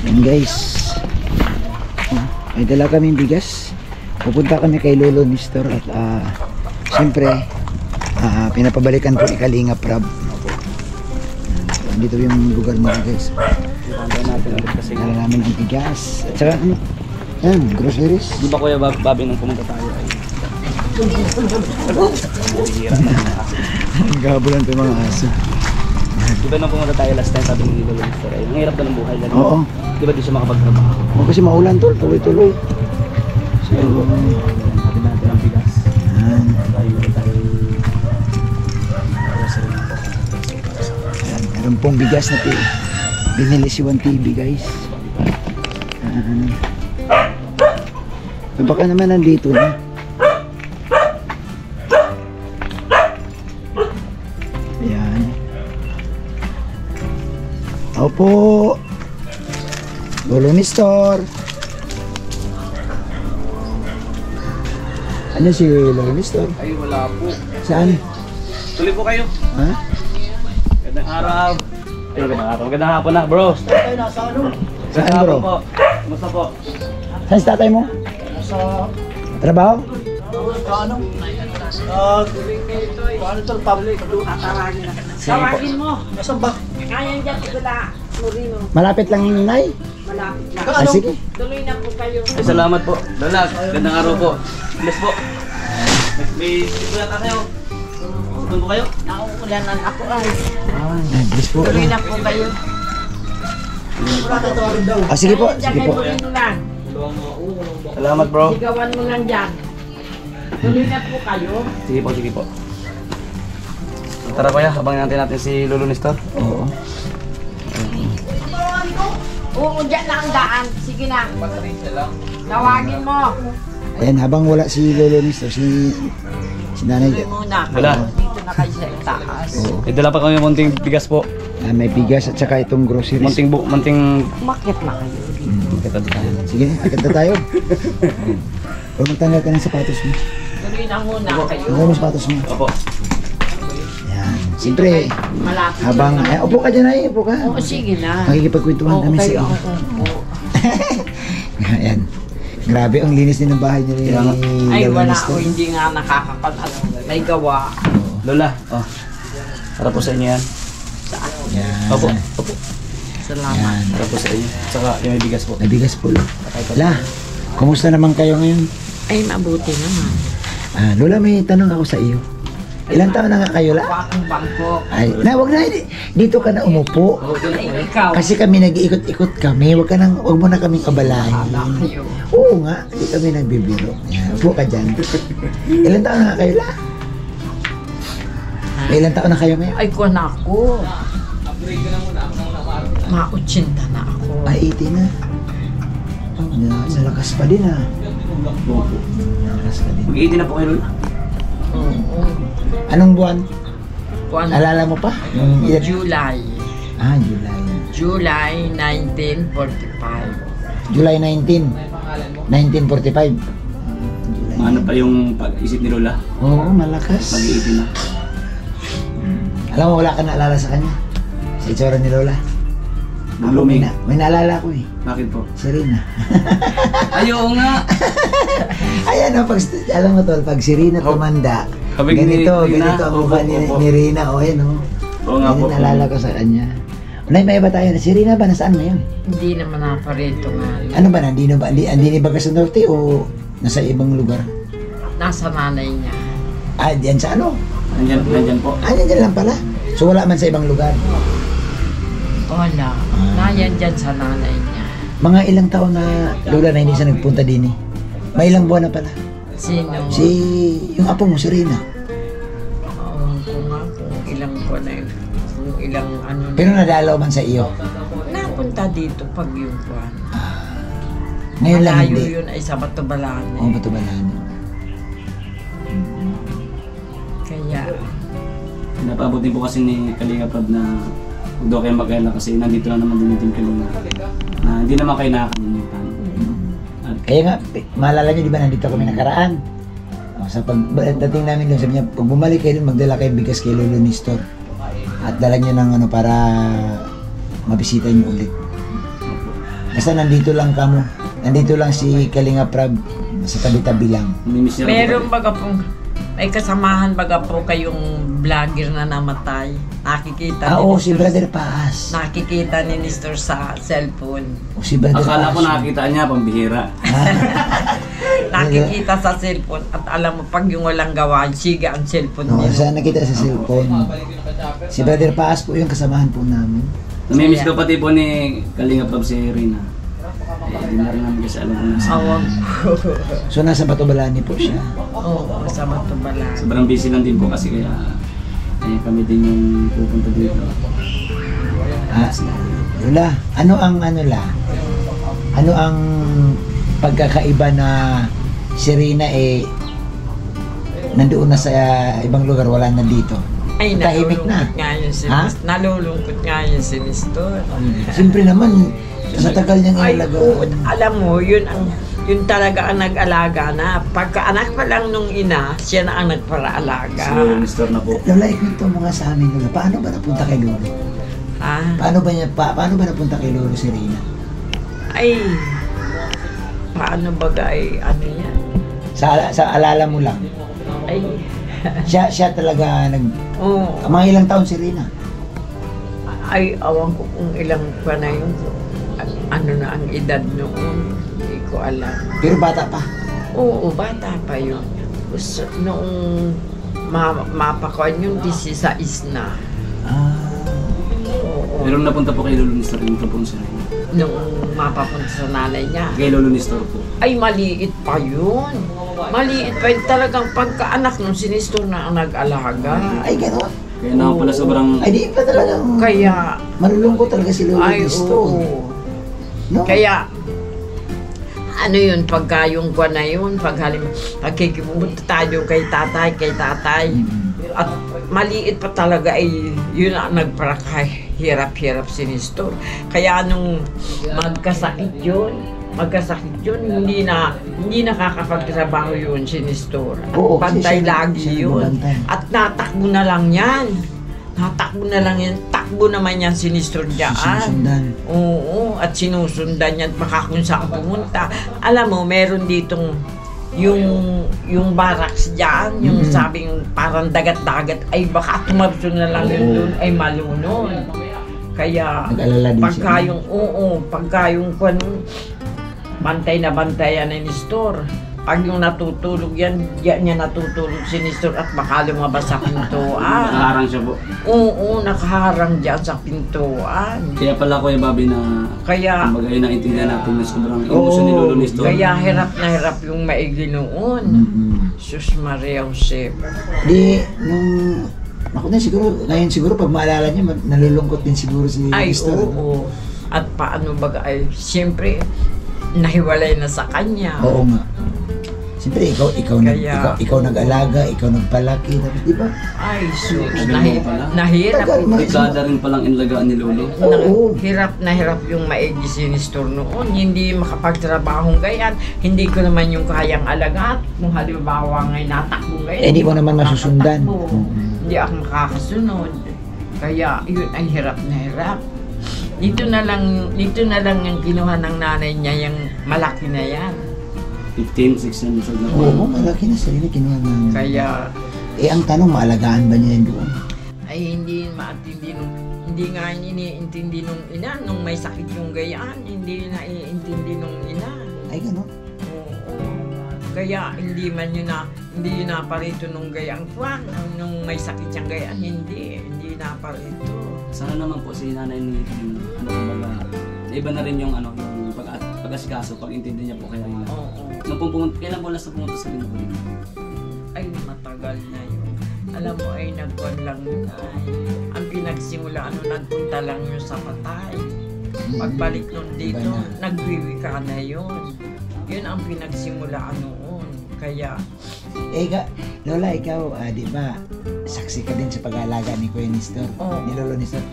Yan guys. May dala kaming bigas. Pupunta kami kay Lolo Nestor at siyempre pinapabalikan ko ni Kalingap Rab. Dito yung lugar mo guys. Dala namin ang bigas. At saka ano? Yan, groceries. Di ba Kuya Bobby nung pumunta tayo ay ang gabulan pa yung mga aso. di ba nung pumunta tayo last time sabi ni Lolo Nestor ay ang hirap na ng buhay. Oo. Di ba di siya makapagtrabaho? O kasi maulan tol, tuloy-tuloy. So, sabi natin ang bigas. yan. Yan, meron pong bigas na binili si 1TV guys. Baka naman nandito na. Yan. Opo. Lolo Nestor. Ano si Lolo Nestor? Ay wala po. Saan? Tuloy po kayo. Ha? Gandang araw. Ay gandang araw. Gandang hapon na bro. Saan bro? Po. Kumusta po? Saan si tatay mo? Sa Trabaho? ano? Paano ito public? Tawagin mo. Nasaan ba? Kaya dyan wala. Morino. Malapit lang yung inay? Malapit lang. Ah, sige. Tuloy na po kayo. Ay salamat po. Lola, gandang araw po. Bless po. May sito yata kayo. Doon po kayo? Nauulanan ako ay. Bless po. Tuloy na po kayo. Wala tatawagin daw. Ah, sige po. Dyan Sige kay po. Morino lang. Salamat bro. Sigawan mo lang dyan. Tuloy na po kayo. Sige po, sige po. Tara kuya, habang natin si Lolo Nestor. Oo. Oo, dyan na ang daan. Sige na. Tawagin mo. Ayan, habang wala si Lolo Nestor, si nanay. Tuloy muna. Wala. Dito na kayo sa itaas. Oo. May dala pa kami munting bigas po. May bigas at saka itong groceries. Munting Umakit na kayo. kita tayo. Sige, agad na tayo. Huwag magtanggal ka ng sapatos mo. Tuloy na muna kayo. Tanggal mo yung sapatos mo. Opo. Yan. Siyempre, Malapit. habang... Ay, upo ka dyan ay, upo ka. Oo, sige na. Makikipagkwentuhan kami sa iyo. Oo. Ayan. Grabe, ang linis din ng bahay niya ni Ay, Lolo wala Nestor. ako. Hindi nga nakakapag may gawa. Lola, oh. Para po sa inyo yan. Yan. Opo, opo. Salamat. Yan. Para po sa inyo. Tsaka yung may bigas po. May bigas po. La, kumusta naman kayo ngayon? Ay, mabuti naman. Lola, may tanong ako sa iyo. Ilang taon na nga kayo, La? Wakong bangko. Ay, wag na, dito ka na umupo. Ay, ikaw. Kasi kami nag-iikot-ikot kami, wag mo na kaming kabalahin. Wala kayo. Oo nga, hindi kami nagbibiro. Yan, upo ka dyan. Ilang taon na nga kayo, La? May ilang taon na kayo ngayon? Ay, kuwan ako. Mautsinta na ako. Ay, 80 na. Nalakas pa din Opo. Nalakas pa din. Mag-18 na po kayo, Lola. Oo. Anong buwan? Kuwan. Alala mo pa? Yung ilan? July. July. July 1945. July 19. 1945. Ano pa yung pag-isip ni Lola? Oo, malakas. Mag-18 na. Alam mo, wala ka naalala sa kanya. Sa itsura ni Lola. Ako, Blooming. may naalala ko eh. Bakit po? Si Rina. Ayaw nga! Ayan o, alam mo tol, pag si Rina tumanda, Sabi ni ganito Rina, ang opo, mukha ni opo. Rina. O, ayan o. Oo nga po. Naalala ko sa kanya. Unay, may iba tayo na. Si Rina ba, nasaan ngayon? Hindi naman naparito nga. Ano ba, nandino ba? Andini ba ka sa norte o nasa ibang lugar? Nasa nanay niya. Diyan sa ano? Nandyan po. Diyan lang pala. So wala man sa ibang lugar. Wala. Nayan dyan sa nanay niya. Mga ilang taon na Lola na hindi siya nagpunta din eh. May ilang buwan na pala. Sino? Yung apo mo, si Rina. Oo, kung nga, kung ilang ko na yun. Kung ilang ano na. Pero nadalaw man sa iyo. Napunta dito pag yung buwan. Ngayon lang Malayo hindi. yun ay sa Batubalane. Oo, bato ba lang? Kaya, Napabot din po kasi ni Kalinga Prab na huwag daw kayo mag-alala kasi nandito lang naman din yung Team Kalinga. Na hindi naman kayo nakakalimutan. At Kaya nga, maalala niyo, di ba, nandito kami nakaraan. Sa pagdating namin doon, sabi niya, pag bumalik kayo doon, magdala kayo bigas kay Lolo Nestor. At dala niyo ng ano para mabisita niyo ulit. basta nandito lang kamo. Nandito lang si Kalinga Prab sa tabi-tabi lang. Namimiss niya Meron baga pong, may kasamahan baga po kayong vlogger na namatay. Nakikita Oo, ni si Nestor- Brother Paas. Nakikita ni Nestor sa cellphone. O si Brother Akala ko Paas. nakakita niya, pambihira. Nakikita sa cellphone at alam mo pag yung walang gawa, siga ang cellphone No, niya. saan nakita sa cellphone. Si Brother Paas po yung kasamahan po namin. Namimiss ko pati po ni Kalinga Prab si Rina. Di na rin namin kasi alam kung nasa. Awang So nasa Batubalani po siya. Oo, sa Batubalan. Sobrang busy lang din po kasi kaya kami din yung pupunta dito. Lola, ano ang pagkakaiba na si Rina nandoon na sa ibang lugar, wala na dito? Ay, Tahimik na. nalulungkot nga yun si Ha? Nalulungkot nga yun si Nestor. Siyempre naman, sa tagal niyang Ay, oo, ilagaan. alam mo, yun talaga ang nag-alaga na. Pagka-anak pa lang nung ina, siya na ang nagparaalaga. Si Nestor na po. Lola, ikwento mo nga sa amin, Lola. Paano ba napunta kay Lolo? Ha? Paano ba napunta kay Lolo si Rina? Ay, paano ba ano yan? Sa alala mo lang. Ay, Siya talaga oo. mga ilang taon si Rina? Ay, awan ko kung ilang pa na yun. Ano na ang edad noon. Hindi ko alam. Pero bata pa. Oo, bata pa yun. Gusto, noong mapakuan yun, 16 na. Oo. Pero napunta po kay Lolo Nestor yung po si Rina. Noong mapapunta sa nanay niya. Kay Lolo Nestor po. Ay, maliit pa yun. Maliit pa yun. Talagang pagkaanak nung si Nestor na ang nag-alaga. Ay, gano'n. Kaya naman pala sobrang... Ay, di pa talagang Kaya, malulungkot talaga si Lolo ay, Nestor. oo. No? Kaya, ano yun, pagka yung kwa na yun, pagkikipunta tayo kay tatay, at maliit pa talaga ay yun ang nagpakahirap-hirap si Nestor. Kaya nung magkasakit yun, hindi nakakapagtrabaho yun si Nestor. At Oo, kasi bantay siya- lagi siya yun. nagbabantay. At natakbo na lang yan. Takbo naman yan si Nestor dyan. Sinusundan. Oo, at sinusundan niya at baka kung saan pumunta. Alam mo, meron ditong yung barracks dyan, yung sabing parang dagat-dagat, ay baka tumabso na lang yun doon, ay malunod. Kaya, Nag-alala din siya. pagka yung bantay na bantayan ni Nestor. Pag yung natutulog yan, diyan niya natutulog si Nestor at baka lumabas sa pintuan. Nakaharang siya po. Oo, nakaharang dyan sa pintuan. Kaya pala ko yung Bobby na... Kaya, Kumbaga yun naintindihan natin na sobrang emosyon ni Lolo Nestor. kaya hirap na hirap yung maigi noon. Sus Maria Jose. Di, ngayon siguro pag maalala niya, nalulungkot din siguro si Ay, Nestor. oo. At paano ba, ay, siyempre, nahiwalay na sa kanya. Oo nga. Siyempre, Kaya- ikaw nag-alaga, ikaw nagpalaki, di ba? Ay, sus, Ganun pala. nahirap. Dekada rin palang inlagaan ni Lolo. Oo. Hirap na hirap yung maigi si Nestor noon. Hindi makapagtrabahong gayan. Hindi ko naman yung kayang alagat. Kung halimbawa ngayon natakbo ngayon. Eh, di mo naman masusundan. Natatakbo. Oo. Hindi ako makakasunod. Kaya yun ay hirap na hirap. Dito na lang yung kinuha ng nanay niya, yung malaki na yan. 15, 16 years old na po. Oo, malaki na sarili, kinuha namin. Kaya Ang tanong, maalagaan ba niya yun doon? ay hindi maintindi hindi nga iniintindi nung ina nung may sakit yung gayaan, hindi na iintindi nung ina. Ay, gano'n. Oo. Kaya hindi na parito nung gayang kwan, nung may sakit yung gayaan, hindi na parito. Sana naman po si nanay ni kumbaga, iba na rin yung yung pag-asikaso, pag-intindi niya po kay Rina. Oo. Kailan po last na pumunta sa Rina po dito? Ay, matagal na yun. Alam mo ay nagkuhan lang yun ay. Ang pinagsimula, nagpunta lang yun sa Patay. Pagbalik nun dito, Iba na. nagwiwika na yun. Yun ang pinagsimulaan noon. Kaya, Lola, ikaw, di ba, saksi ka din sa pag-aalaga ni Kuya Nestor, Oo. ni Lolo Nestor.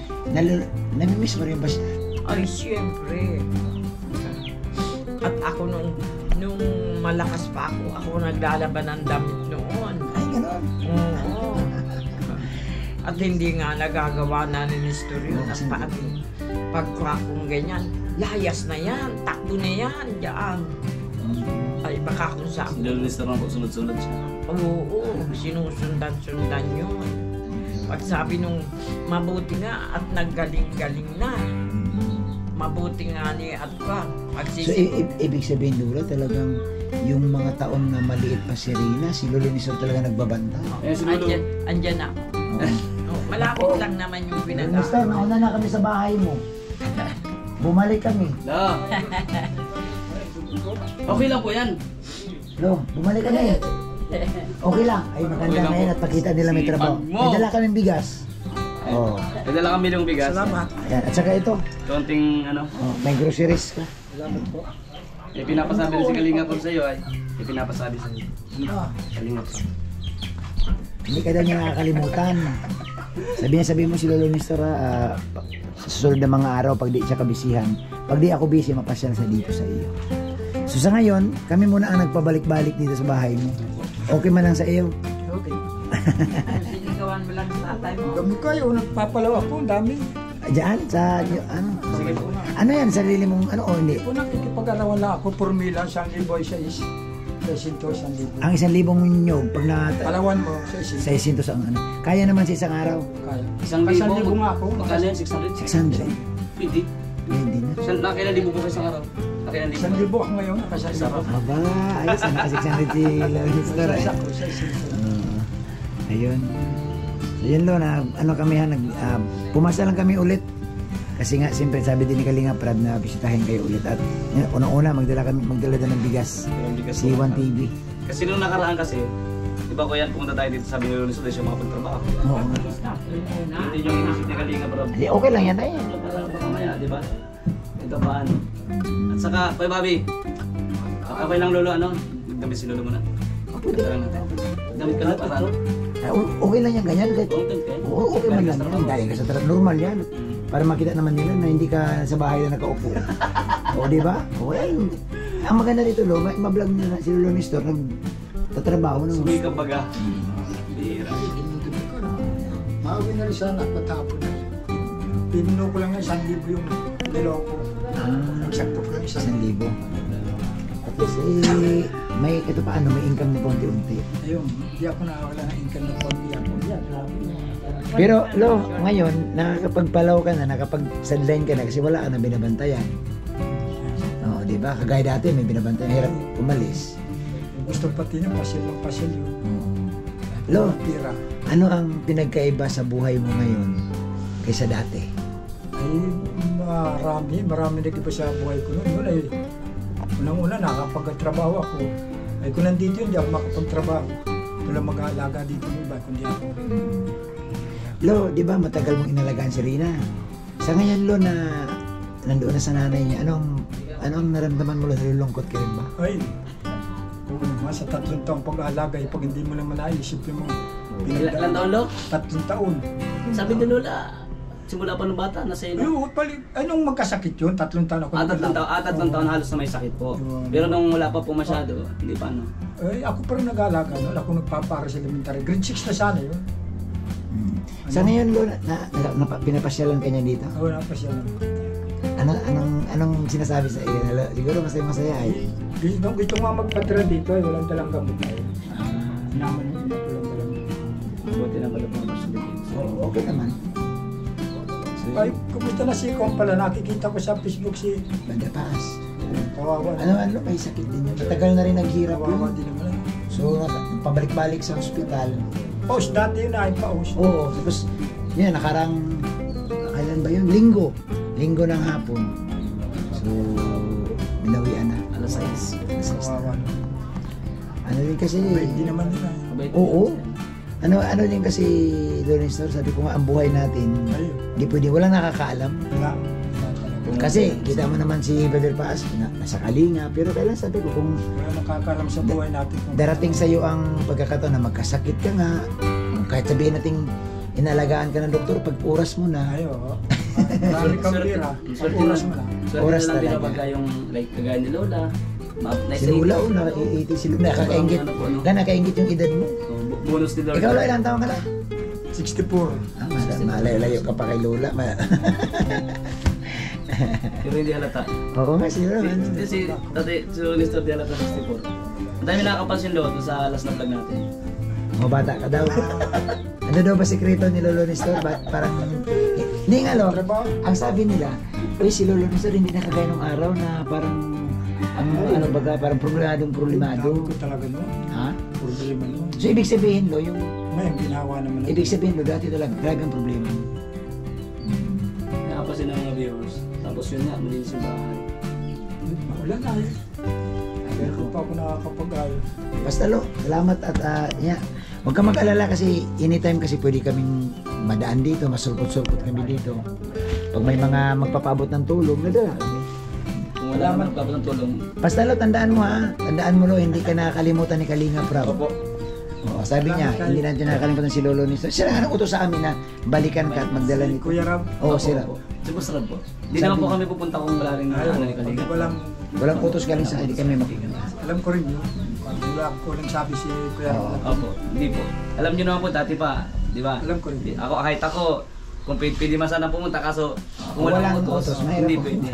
Namimiss mo rin ba siya? ay siyempre. At ako nung malakas pa ako naglalaban ng damit noon. Ay, gano'n. Oo. At hindi nga nagagawa na ni Nestor yun. At pagkuha kong ganyan, layas na yan, takbo na yan, diyan. Ay, baka kung saan. Si Lolo Nestor na po, sunod-sunod siya. Oo, sinusundan-sundan yun. Pag sabi nung mabuti nga at naggaling-galing na. Mabuti nga ni Atwa. So, ibig sabihin, Lola, talagang yung mga taon na maliit pa si Rina, si Lolo Nestor talaga nagbabanta. Ayan si Lolo. Andyan na. Malapit lang naman yung Lolo Nestor, pinag-aaral. nauna na kami sa bahay mo. Bumalik kami. La. Okay lang po yan. Lo, bumalik kami. Okay lang. Ay, maganda Okay lang na yan po. at pakita nila may Sipag trabaho. mo. May dala kaming bigas. Oh. Nadala kami ng bigas. Salamat. Ayan. At saka ito, Konting ano. oh, may groceries ka. Salamat po. Eh, pinapasabi rin si Kalinga po sa iyo ay. Eh, pinapasabi sa iyo. Kalinga po. Hindi ka daw niya nakakalimutan. Sabi mo si Lolo Nestor, sa susunod na mga araw, pag di siya kabisihan, pag di ako busy, mapasyal sa dito sa iyo. So sa ngayon, kami muna ang nagpabalik-balik dito sa bahay mo. Okay man lang sa iyo. Okay. Sinigawan mo lang sa tatay mo. Dami kayo, nagpapalaw ako, ang dami. Diyan, sa, ano, Sige po. ano yan, sarili mong, ano, o hindi? Kung nakikipag-arawan lang ako, formula, 1,000 isa is 600,000. Ang 1,000 nyog, pag na, Palawan mo, sa isin. 600 ang ano. Kaya naman sa isang araw, Kaya. 1,000. nga ako. Magkano yan? 600? 600. Pwede. Hindi na. Nakailan libo po kayo isang araw? Nakailan libo? 1,000 ako ngayon, nakasali ako. Aba, ayos, naka 600 si Lolo Nestor. Sa ako, sa isin. Ayun. So yun lo, na, ano kami ha, pumasa lang kami ulit. Kasi nga, siyempre sabi din ni Kalinga Prab na bisitahin kayo ulit. At yun, unang-una, magdala din ng bigas. Si 1TV. Kasi nung nakaraan kasi, di ba ko yan, pumunta tayo dito sabi ni Lolo Nestor, siya makapagtrabaho. Oo. Hindi yung inisip ni Kalinga Prab. Di, okay lang yan tayo. Parang mamaya, di ba? Ito pa ano. At saka, Kuya Bobby, okay lang Lolo, ano? Nagdamit si Lolo muna. Pwede. Damit ka na para ano? Okay lang yan, ganyan. Kahit, Content ka. oo, okay man lang yan. Dahil ka sa trap, normal yan. Para makita naman nila na hindi ka sa bahay na nakaupo. O, di ba? O, yan. Ang maganda dito, lo, mablog na si Lolo Nestor, nagtatrabaho ng Sumika baga. Bihira. Maawi na rin sana, patapon na. Pinuno ko lang ng 1,000 yung niloko. Nagsakto ko lang 1,000. 1,000. At least, may, ito pa ano, may income na konti-unti. Ayun, hindi ako nakawala ng income na konti ako. Yan, Pero, lo, ngayon, nakakapagpalaw ka na, nakapag-sideline ka na kasi wala ka na binabantayan. Oo, di ba? Kagaya dati, may binabantayan. Hirap umalis. gusto pati na pasil yun. Lo, Tira. ano ang pinagkaiba sa buhay mo ngayon kaysa dati? Ay, marami nag-iba sa buhay ko noon. Noon ay, unang-una nakapagtrabaho ako. Ay kung nandito yun, hindi ako makapagtrabaho. Wala mag-aalaga dito ng iba, kundi ako. Lo, di ba matagal mong inalagaan si Rina? Sa ngayon, Lo, na nandoon na sa nanay niya, anong naramdaman mo, Lo? Nalulungkot ka rin ba? Ay, kung naman sa 3 taong pag-aalaga, pag hindi mo naman naisip yung mga Ilan taon, Lo? 3 taon. Sabi ni Lola, simula pa ng bata, nasa iyo. Ayun, anong magkasakit yun? 3 taon ako. 3 taon halos na may sakit po. Yun. Pero nung wala pa po masyado, hindi pa ano. Ay, ako pa rin nag-aalaga noon. Ako nagpapara sa elementary. Grade 6 na sana yun. Sa ngayon, Lo, pinapasyalan ka niya dito? Oo, pa siya lang. Anong sinasabi sa iyo? Lo? Siguro masaya ay. Gusto nga magpadra dito, eh, walang dalang gamot na yun. Naman yun, walang dalang gamot. Buti na pala po ang Okay naman. Ay, kumusta na si Kong pala? Nakikita ko sa Facebook si Bandapaas. Kawawa. Ano, may sakit din yun. Matagal na rin naghirap Kawawa yun. din naman. So, pabalik-balik sa ospital. Post, dati yun ay pa-post. Oo, tapos, yun, kailan ba yun? Linggo ng hapon. So, binawian na. Alas 6. Kawawa. Ano din kasi, Hindi naman nila. oo. Ano din kasi, Lolo Nestor, sabi ko nga, ang buhay natin, Ayun. hindi pwede, walang nakakaalam. Wala. Kasi, kita mo naman si Brother Paas, nasa Kalinga, pero kailan sabi ko, kung Wala nakakalam sa buhay natin. darating sa iyo ang pagkakataon na magkasakit ka nga, kahit sabihin nating inalagaan ka ng doktor, pag oras mo na, Ayo. Marami kang pira. Swerte Oras lang. mo lang. Swerte Oras na lang talaga. pinapagka yung like kagaya ni Lola. si Lula, naka-80 si Lula, nakakaingit. Nakaingit yung edad mo. Bonus ni Lola. Ikaw, Lola, ilang taon ka na? 64. Malayo-layo ka pa kay Lola. Pero hindi halata. Oo nga, sila naman. Si Lolo Nestor di halata 64. Ang dami nakakapansin doon sa last na vlog natin. O, bata ka daw. Ano daw ba sekreto ni Lolo Nestor? Parang, hindi nga lo, ang sabi nila, uy, si Lolo Nestor hindi nakagaya nung araw na parang, ano baga, parang problemado. Dami ko talaga no. Ha? Problema no. So, ibig sabihin lo, yung, Ngayon, ginawa naman. ibig sabihin lo, dati talaga, grabe ang problema. Nakapansin ng mga viewers. Tapos yun nga, malinis yung bahay. Wala na eh. Pero kung pa ako nakakapag-ayos. Basta lo, salamat at huwag ka mag-alala kasi anytime kasi pwede kaming madaan dito, masulpot-sulpot kami dito. Pag may mga magpapabot ng tulong, nadala kami. Kung wala man nagpapot ng tulong, Basta lo, tandaan mo ha, tandaan mo lo, hindi ka nakakalimutan ni Kalinga Prab. opo. Oo, sabi niya, hindi natin nakakalimutan si Lolo Nestor. Siya lang ang utos sa amin na balikan ka at magdala Si nito. Kuya Ram. Oo, Opo, sila. opo. Si Boss Rab po. Hindi naman po kami pupunta kung wala rin ano ni Kalinga. Walang utos galing sa hindi kami makikita. Alam ko rin yun. Wala ko lang sabi si Kuya Ram. Opo, hindi po. Alam niyo naman po dati pa, di ba? Alam ko rin. Ako, kahit ako, kung pwede man sana pumunta, kaso kung Walang walang utos, utos, mahirap hindi po. pwede.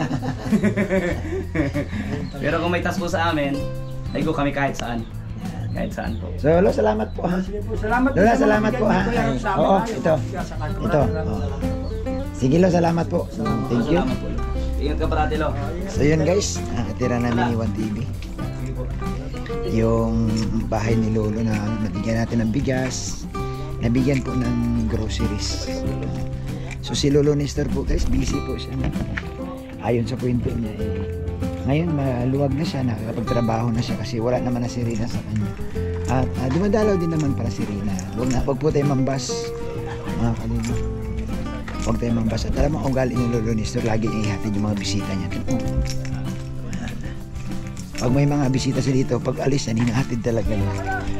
Pero kung may task po sa amin, ay go kami kahit saan. Kahit saan po. So, Lolo, salamat po ha. Sige po, salamat Lola, sa mga salamat bigay po, ni ha? Kuya Ram sa amin. Oo, Ayaw, ito. sa kanya. Ito. Maraming Oo. salamat po. Sige Lo, salamat po. Thank you. Salamat po. Ingat ka parati, Lo. So yun guys, nakatira namin ni 1TV. Sige po. Yung bahay ni Lolo na nabigyan natin ng bigas, nabigyan po ng groceries. So si Lolo Nestor po guys, busy po siya. Ayon sa kwento niya ngayon maluwag na siya, nakakapagtrabaho na siya kasi wala naman na si Rina sa kanya. At dumadalaw din naman para si Rina. Huwag po tayo mambas, mga kalino. Huwag tayo mambas. At alam mo, ang ugali ni Lolo Nestor, lagi niya ihatid yung mga bisita niya. Pag may mga bisita siya dito, pag alis na, hinahatid talaga niya.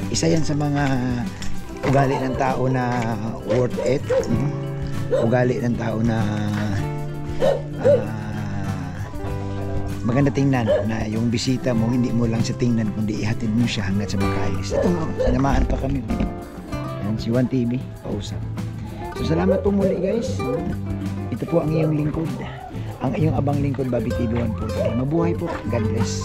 Isa yan sa mga ugali ng tao na worth it. Ugali ng tao na maganda tingnan na yung bisita mo hindi mo lang sa tingnan kundi ihatid mo siya hanggat sa makaalis. Ito, sinamaan pa kami. Yan, si 1TV, pausap. So salamat po muli guys. Ito po ang iyong lingkod. Ang iyong abang lingkod, Bobby TV 1 po. Mabuhay po. God bless.